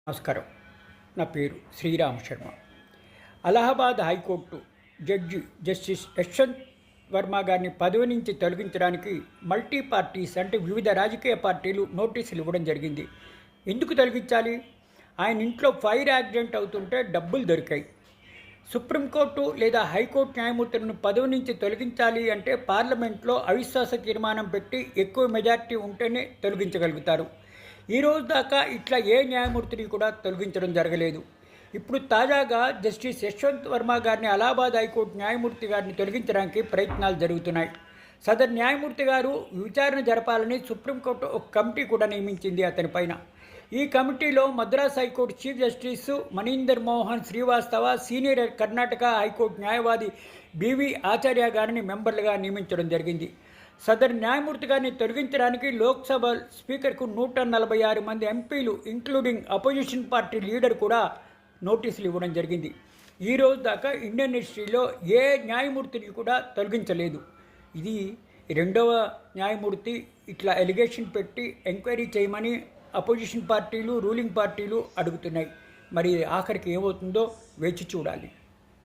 నమస్కారం. నా పేరు Sriram Sharma. Allahabad high court judge justice Yashwant Varma గారిని పదవి నుంచి తొలగించడానికి మల్టీ పార్టీస్ అంటే వివిధ రాజకీయ పార్టీలు నోటీసులు ఇవ్వడం జరిగింది. ఎందుకు తొలగించాలి? ఆయన ఇంట్లో ఫైర్ యాక్సిడెంట్ అవుతుంటే డబ్బులు దొరికాయి. సుప్రీంకోర్టు లేదా హైకోర్టు న్యాయమూర్తులను పదవి నుంచి తొలగించాలి అంటే పార్లమెంట్లో అవిశ్వాస తీర్మానం పెట్టి ఎక్కువ మెజార్టీ ఉంటేనే తొలగించగలుగుతారు. ఈ రోజు దాకా ఇట్లా ఏ న్యాయమూర్తిని కూడా తొలగించడం జరగలేదు. ఇప్పుడు తాజాగా జస్టిస్ యశ్వంత్ వర్మ గారిని అలహాబాద్ హైకోర్టు న్యాయమూర్తి గారిని తొలగించడానికి ప్రయత్నాలు జరుగుతున్నాయి. సదరు న్యాయమూర్తి గారు విచారణ జరపాలని సుప్రీంకోర్టు ఒక కమిటీ కూడా నియమించింది అతని పైన. ఈ కమిటీలో Madras high court chief justice Maninder Mohan Srivastava, senior Karnataka high court న్యాయవాది బివి ఆచార్య గారిని మెంబర్లుగా నియమించడం జరిగింది. సదరు న్యాయమూర్తి గారిని తొలగించడానికి లోక్సభ స్పీకర్కు 146 మంది ఎంపీలు ఇంక్లూడింగ్ అపోజిషన్ పార్టీ లీడర్ కూడా నోటీసులు ఇవ్వడం జరిగింది. ఈ రోజు దాకా ఇండియన్ హిస్టరీలో ఏ న్యాయమూర్తిని కూడా తొలగించలేదు. ఇది రెండవ న్యాయమూర్తి ఇట్లా ఎలిగేషన్ పెట్టి ఎంక్వైరీ చేయమని అపోజిషన్ పార్టీలు, రూలింగ్ పార్టీలు అడుగుతున్నాయి. మరి ఆఖరికి ఏమవుతుందో వేచి చూడాలి.